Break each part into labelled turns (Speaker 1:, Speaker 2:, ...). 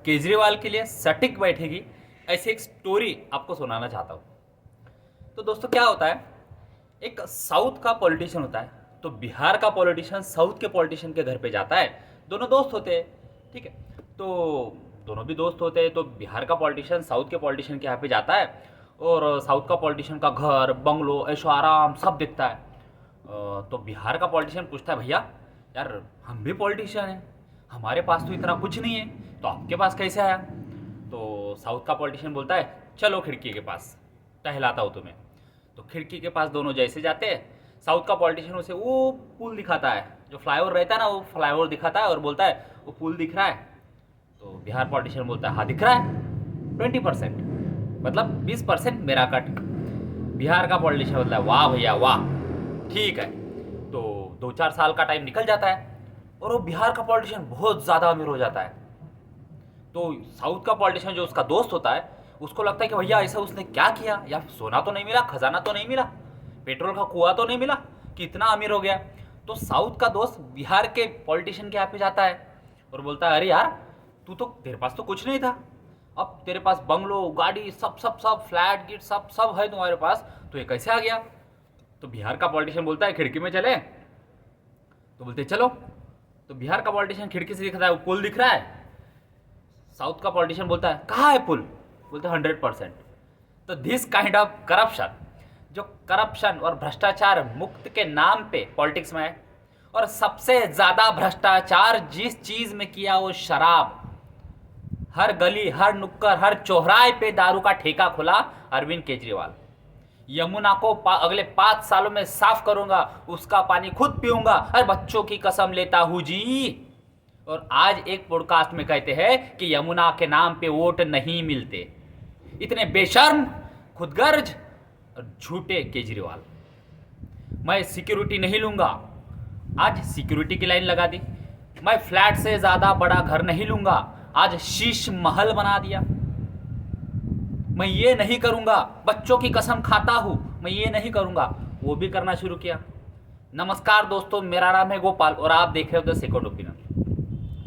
Speaker 1: केजरीवाल के लिए सटीक बैठेगी, ऐसी एक स्टोरी आपको सुनाना चाहता हूँ। तो दोस्तों क्या होता है, एक साउथ का पॉलिटिशियन होता है, तो बिहार का पॉलिटिशियन साउथ के पॉलिटिशियन के घर पे जाता है। दोनों दोस्त होते हैं, ठीक है। तो दोनों भी दोस्त होते हैं, तो बिहार का पॉलिटिशियन साउथ के पॉलिटिशियन के यहाँ पे जाता है और साउथ का पॉलिटिशियन का घर बंगलो ऐशो आराम सब दिखता है। तो बिहार का पॉलिटिशियन पूछता है, भैया यार हम भी पॉलिटिशियन हैं, हमारे पास तो इतना कुछ नहीं है, तो आपके पास कैसे आया? तो साउथ का पॉलिटिशियन बोलता है, चलो खिड़की के पास टहलाता हूँ तुम्हें। तो खिड़की के पास दोनों जैसे जाते हैं, साउथ का पॉलिटिशियन उसे वो पुल दिखाता है, जो फ्लाईओवर रहता है ना, वो फ्लाईओवर दिखाता है और बोलता है वो पुल दिख रहा है। तो बिहार पॉलिटिशियन बोलता है, हाँ दिख रहा है, 20%, मतलब 20% मेरा कट। बिहार का पॉलिटिशियन बोलता है, वाह भैया वाह, ठीक है। तो 2-4 साल का टाइम निकल जाता है और वो बिहार का पॉलिटिशियन बहुत ज़्यादा अमीर हो जाता है। तो साउथ का पॉलिटिशियन जो उसका दोस्त होता है, उसको लगता है कि भैया ऐसा उसने क्या किया, या सोना तो नहीं मिला, खजाना तो नहीं मिला, पेट्रोल का कुआं तो नहीं मिला कि इतना अमीर हो गया। तो साउथ का दोस्त बिहार के पॉलिटिशियन के यहाँ पे जाता है और बोलता है, अरे यार तेरे पास तो कुछ नहीं था, अब तेरे पास बंगलो गाड़ी सब सब सब फ्लैट गिट सब सब है तुम्हारे पास, तो ये कैसे आ गया? तो बिहार का पॉलिटिशियन बोलता है, खिड़की में चले? तो बोलते चलो। तो बिहार का पॉलिटिशियन खिड़की से दिखता है, वो पुल दिख रहा है। साउथ का पॉलिटिशियन बोलता है, कहाँ है पुल? बोलते 100%। तो दिस काइंड ऑफ करप्शन, जो करप्शन और भ्रष्टाचार मुक्त के नाम पे पॉलिटिक्स में है, और सबसे ज्यादा भ्रष्टाचार जिस चीज में किया वो शराब। हर गली हर नुक्कड़ हर चौराहे पे दारू का ठेका खुला अरविंद केजरीवाल। यमुना को अगले 5 सालों में साफ करूंगा, उसका पानी खुद पीऊंगा, अरे बच्चों की कसम लेता हूं जी। और आज एक पॉडकास्ट में कहते हैं कि यमुना के नाम पे वोट नहीं मिलते। इतने बेशर्म, खुदगर्ज और झूठे केजरीवाल। मैं सिक्योरिटी नहीं लूंगा, आज सिक्योरिटी की लाइन लगा दी। मैं फ्लैट से ज्यादा बड़ा घर नहीं लूंगा, आज शीश महल बना दिया। मैं ये नहीं करूंगा, बच्चों की कसम खाता हूं, मैं ये नहीं करूंगा, वो भी करना शुरू किया। नमस्कार दोस्तों, मेरा नाम है गोपाल और आप देख रहे हो द सेकंड ओपिनियन।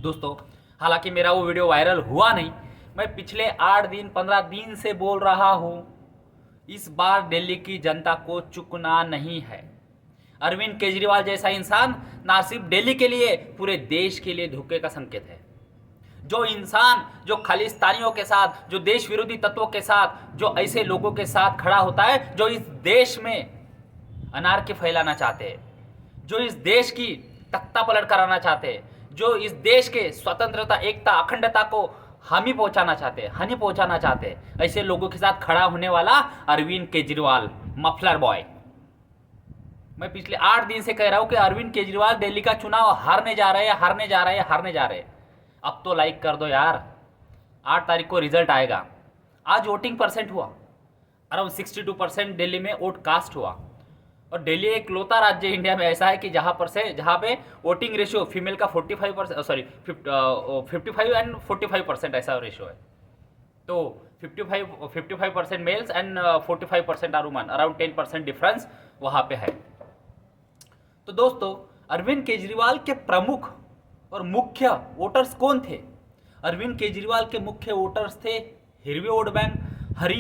Speaker 1: दोस्तों हालांकि मेरा वो वीडियो वायरल हुआ नहीं, मैं पिछले 8 दिन 15 दिन से बोल रहा हूं, इस बार दिल्ली की जनता को चुकना नहीं है। अरविंद केजरीवाल जैसा इंसान ना सिर्फ दिल्ली के लिए, पूरे देश के लिए धोखे का संकेत है। जो इंसान जो खालिस्तानियों के साथ, जो देश विरोधी तत्वों के साथ, जो ऐसे लोगों के साथ खड़ा होता है जो इस देश में अनार्की फैलाना चाहते हैं, जो इस देश की तख्ता पलट कराना चाहते हैं, जो इस देश के स्वतंत्रता एकता अखंडता को हानि पहुंचाना चाहते हैं, ऐसे लोगों के साथ खड़ा होने वाला अरविंद केजरीवाल मफलर बॉय। मैं पिछले 8 दिन से कह रहा हूं कि अरविंद केजरीवाल दिल्ली का चुनाव हारने जा रहे हैं। अब तो लाइक कर दो यार। 8 तारीख को रिजल्ट आएगा। आज वोटिंग परसेंट हुआ, अराउंड 62% दिल्ली में वोट कास्ट हुआ। और दिल्ली एक लौता राज्य इंडिया में ऐसा है कि जहाँ पे वोटिंग रेशियो फीमेल का 45%, सॉरी 55 एंड 45% ऐसा रेशियो है। तो 55% males and 45% are women, around 10% difference वहाँ पे है। तो दोस्तों अरविंद केजरीवाल के प्रमुख और मुख्य वोटर्स कौन थे? अरविंद केजरीवाल के मुख्य वोटर्स थे हरी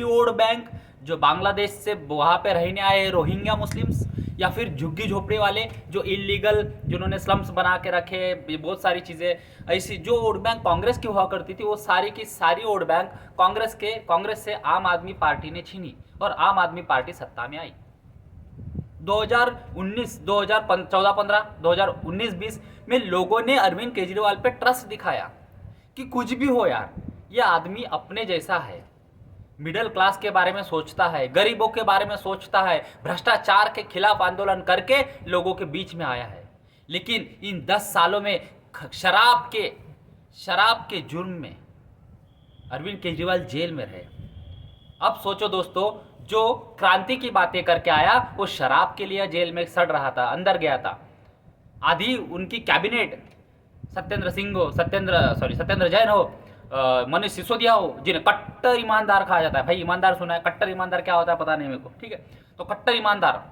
Speaker 1: वोट बैंक, जो बांग्लादेश से वहाँ पे रहने आए रोहिंग्या मुस्लिम्स, या फिर झुग्गी झोपड़ी वाले जो इलीगल, जिन्होंने स्लम्स बना के रखे, बहुत सारी चीज़ें ऐसी। जो वोट बैंक कांग्रेस की हुआ करती थी, वो सारी की सारी वोट बैंक कांग्रेस से आम आदमी पार्टी ने छीनी और आम आदमी पार्टी सत्ता में आई। 2019, 2014-15, 2019-20 में लोगों ने अरविंद केजरीवाल पे ट्रस्ट दिखाया कि कुछ भी हो यार, ये आदमी अपने जैसा है, मिडिल क्लास के बारे में सोचता है, गरीबों के बारे में सोचता है, भ्रष्टाचार के खिलाफ आंदोलन करके लोगों के बीच में आया है। लेकिन इन 10 सालों में शराब के जुर्म में अरविंद केजरीवाल जेल में रहे। अब सोचो दोस्तों, जो क्रांति की बातें करके आया वो शराब के लिए जेल में सड़ रहा था, अंदर गया था। आधी उनकी कैबिनेट सत्येंद्र जैन हो, मनीष सिसोदिया हो, जिन्हें कट्टर ईमानदार कहा जाता है। भाई ईमानदार सुना है? कट्टर ईमानदार क्या होता है पता नहीं मेरे को, ठीक है। तो कट्टर ईमानदार,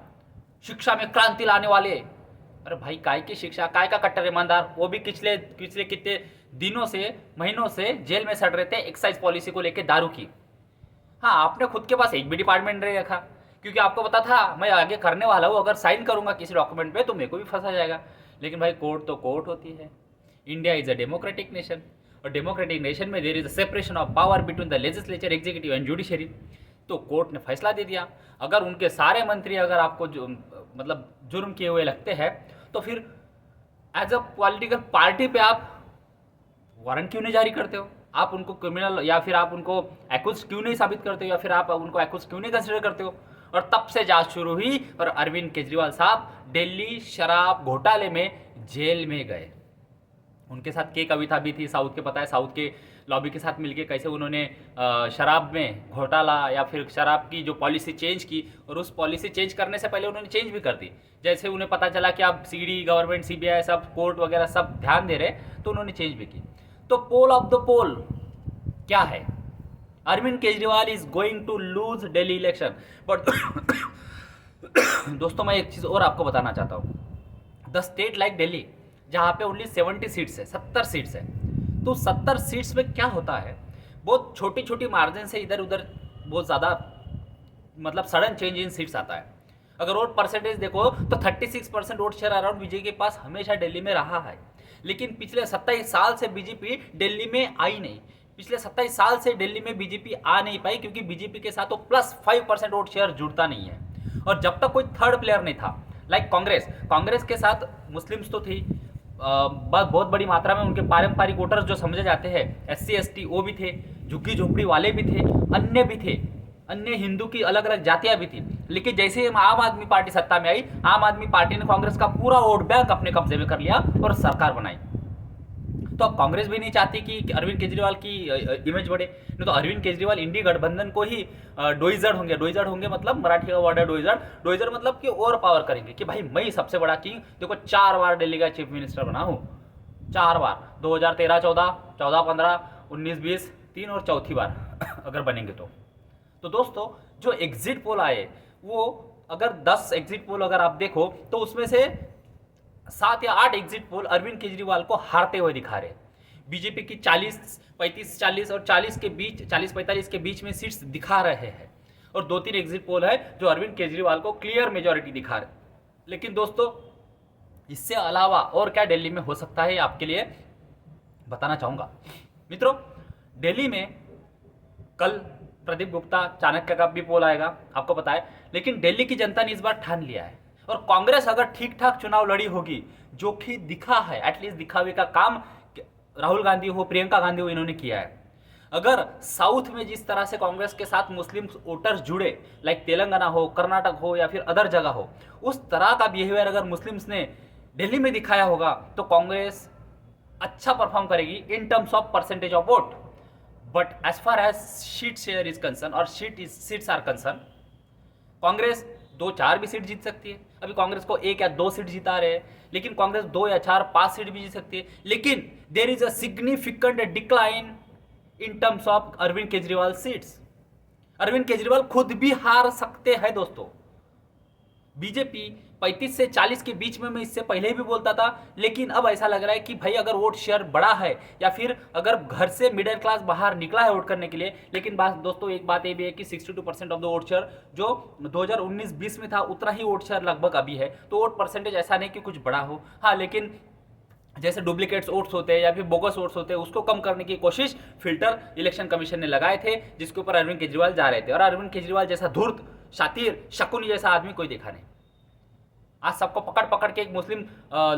Speaker 1: शिक्षा में क्रांति लाने वाले। अरे भाई काय की शिक्षा, काय का कट्टर ईमानदार? वो भी पिछले कितने दिनों से महीनों से जेल में सड़ रहे थे एक्साइज पॉलिसी को लेकर, दारू की। हाँ, आपने खुद के पास एक भी डिपार्टमेंट नहीं रखा, क्योंकि आपको पता था मैं आगे करने वाला हूँ, अगर साइन करूंगा किसी डॉक्यूमेंट पे तो मेरे को भी फंसा जाएगा। लेकिन भाई कोर्ट तो कोर्ट होती है। India is a democratic nation, और डेमोक्रेटिक नेशन में देर is a separation of power between the legislature, executive and judiciary. तो कोर्ट ने फैसला दे दिया, अगर उनके सारे मंत्री अगर आपको मतलब जुर्म किए हुए लगते हैं तो फिर एज अ पॉलिटिकल पार्टी पे आप वारंट क्यों नहीं जारी करते हो, आप उनको क्रिमिनल या फिर आप उनको एक्यूज क्यों नहीं साबित करते हो, या फिर आप उनको एक्यूज क्यों नहीं कंसिडर करते हो। और तब से जांच शुरू हुई और अरविंद केजरीवाल साहब दिल्ली शराब घोटाले में जेल में गए। उनके साथ के कविता भी थी, साउथ के पता है, साउथ के लॉबी के साथ मिलके कैसे उन्होंने शराब में घोटाला या फिर शराब की जो पॉलिसी चेंज की, और उस पॉलिसी चेंज करने से पहले उन्होंने चेंज भी कर दी। जैसे उन्हें पता चला कि अब सीडी गवर्नमेंट सीबीआई सब कोर्ट वगैरह सब ध्यान दे रहे, तो उन्होंने चेंज भी की। तो पोल ऑफ द पोल क्या है, Arvind Kejriwal is going to lose Delhi election. But दोस्तों मैं एक चीज और आपको बताना चाहता हूँ, द स्टेट लाइक दिल्ली जहाँ पे ओनली 70 सीट्स है, 70 सीट्स है, तो 70 सीट्स में क्या होता है, बहुत छोटी छोटी मार्जिन से इधर उधर बहुत ज़्यादा मतलब सडन चेंज इन सीट्स आता है। अगर वोट परसेंटेज देखो तो 36% वोट शेयर अराउंड बीजेपी के पास हमेशा दिल्ली में रहा है। लेकिन पिछले 27 साल से बीजेपी दिल्ली में आई नहीं, पिछले 27 साल से दिल्ली में बीजेपी आ नहीं पाई, क्योंकि बीजेपी के साथ वो +5% वोट शेयर जुड़ता नहीं है। और जब तक कोई थर्ड प्लेयर नहीं था, लाइक कांग्रेस के साथ मुस्लिम्स तो थी, बहुत बड़ी मात्रा में उनके पारंपरिक वोटर्स जो समझे जाते हैं, SC ST वो भी थे, झुग्गी झोपड़ी वाले भी थे, अन्य भी थे, अन्य हिंदू की अलग अलग जातियां भी थी। लेकिन जैसे ही आम आदमी पार्टी सत्ता में आई, आम आदमी पार्टी ने कांग्रेस का पूरा वोट बैंक अपने कब्जे में कर लिया और सरकार बनाई। तो अब कांग्रेस भी नहीं चाहती कि अरविंद केजरीवाल की इमेज बढ़े, नहीं तो अरविंद केजरीवाल इंडी गठबंधन को ही डोइजर होंगे मतलब मराठी का वर्ड है डोइजर मतलब कि और पावर करेंगे कि भाई मैं ही सबसे बड़ा किंग, देखो 4 बार दिल्ली का चीफ मिनिस्टर बना हूँ, 4 बार, 2013 14, 14 15, 19 20, 3 और चौथी बार अगर बनेंगे तो दोस्तों जो एग्जिट पोल आए वो अगर 10 एग्जिट पोल अगर आप देखो तो उसमें से 7 या 8 एग्जिट पोल अरविंद केजरीवाल को हारते हुए दिखा रहे। बीजेपी की 35-40 और 40-45 के बीच में सीट्स दिखा रहे हैं, और 2-3 एग्जिट पोल है जो अरविंद केजरीवाल को क्लियर मेजॉरिटी दिखा रहे। लेकिन दोस्तों इससे अलावा और क्या दिल्ली में हो सकता है आपके लिए बताना चाहूंगा। मित्रों दिल्ली में कल प्रदीप गुप्ता चाणक्य का भी पोल आएगा, आपको पता है, लेकिन दिल्ली की जनता ने इस बार ठान लिया है, और कांग्रेस अगर ठीक ठाक चुनाव लड़ी होगी, जो कि दिखा है, एटलीस्ट दिखावे का काम राहुल गांधी हो, प्रियंका गांधी हो, इन्होंने किया है। अगर साउथ में जिस तरह से कांग्रेस के साथ मुस्लिम वोटर्स जुड़े, लाइक तेलंगाना हो, कर्नाटक हो या फिर अदर जगह हो, उस तरह का बिहेवियर अगर मुस्लिम्स ने दिल्ली में दिखाया होगा तो कांग्रेस अच्छा परफॉर्म करेगी in terms of percentage of vote. But as far as seat share is concern और सीट्स आर कंसर्न, कांग्रेस 2-4 भी सीट जीत सकती है। अभी कांग्रेस को 1 या 2 सीट जीता रहे हैं, लेकिन कांग्रेस 2 या 4-5 सीट भी जीत सकती है। लेकिन there is a significant decline in terms of Arvind Kejriwal seats. Arvind Kejriwal खुद भी हार सकते हैं दोस्तों। बीजेपी 35 से 40 के बीच में मैं इससे पहले भी बोलता था, लेकिन अब ऐसा लग रहा है कि भाई अगर वोट शेयर बड़ा है या फिर अगर घर से मिडिल क्लास बाहर निकला है वोट करने के लिए, लेकिन बात दोस्तों एक बात ये भी है कि 62% ऑफ द वोट शेयर जो 2019-20 में था उतना ही वोट शेयर लगभग अभी है। तो वोट परसेंटेज ऐसा नहीं कि कुछ बड़ा हो, हाँ, लेकिन जैसे डुप्लीकेट्स वोट्स होते हैं या फिर बोगस वोट्स होते हैं उसको कम करने की कोशिश फिल्टर इलेक्शन कमीशन ने लगाए थे, जिसके ऊपर अरविंद केजरीवाल जा रहे थे। और अरविंद केजरीवाल जैसा धूर्त, शातिर, शकुन जैसा आदमी कोई देखा नहीं। आज सबको पकड़ के एक मुस्लिम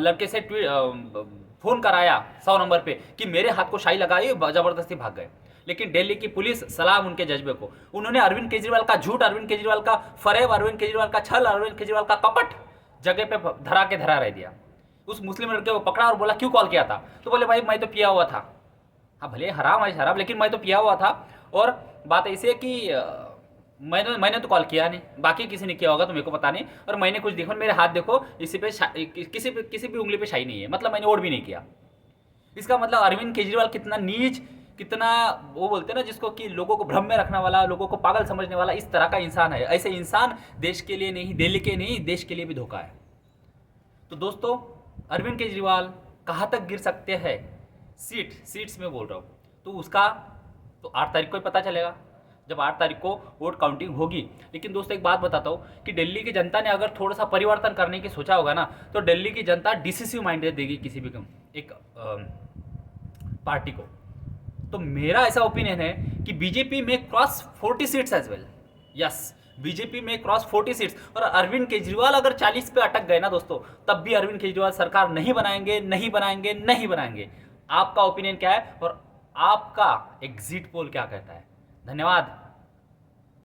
Speaker 1: लड़के से फोन कराया 100 नंबर पे कि मेरे हाथ को शाही लगाई, जबरदस्ती भाग गए। लेकिन दिल्ली की पुलिस, सलाम उनके जज्बे को, उन्होंने अरविंद केजरीवाल का झूठ, अरविंद केजरीवाल का फरेब, अरविंद केजरीवाल का छल, अरविंद केजरीवाल का कपट जगह पे धरा रह दिया। उस मुस्लिम लड़के को पकड़ा और बोला क्यों कॉल किया था, तो बोले भाई मैं तो पिया हुआ था। हाँ भले हराम है शराब, लेकिन मैं तो पिया हुआ था। और बात ऐसी है कि मैंने तो कॉल किया नहीं, बाकी किसी ने किया होगा तो मेरे को पता नहीं। और मैंने कुछ देखो, मेरे हाथ देखो, इसी पे किसी भी उंगली पे शाही नहीं है, मतलब मैंने वोट भी नहीं किया। इसका मतलब अरविंद केजरीवाल कितना नीच, कितना वो बोलते हैं ना जिसको कि लोगों को भ्रम में रखने वाला, लोगों को पागल समझने वाला, इस तरह का इंसान है। ऐसे इंसान देश के लिए नहीं, दिल्ली के नहीं, देश के लिए भी धोखा है। तो दोस्तों अरविंद केजरीवाल कहाँ तक गिर सकते हैं, सीट्स में बोल रहा हूँ, तो उसका तो 8 तारीख को ही पता चलेगा, जब 8 तारीख को वोट काउंटिंग होगी। लेकिन दोस्तों एक बात बताता हूँ कि दिल्ली की जनता ने अगर थोड़ा सा परिवर्तन करने की सोचा होगा ना, तो दिल्ली की जनता डिसिसिव माइंडेड देगी किसी भी एक पार्टी को। तो मेरा ऐसा ओपिनियन है कि बीजेपी में cross 40 seats as well. Yes, BJP में क्रॉस 40 सीट्स। और अरविंद केजरीवाल अगर 40 पे अटक गए ना दोस्तों, तब भी अरविंद केजरीवाल सरकार नहीं बनाएंगे, नहीं बनाएंगे, नहीं बनाएंगे। आपका ओपिनियन क्या है और आपका एग्जिट पोल क्या कहता है? धन्यवाद।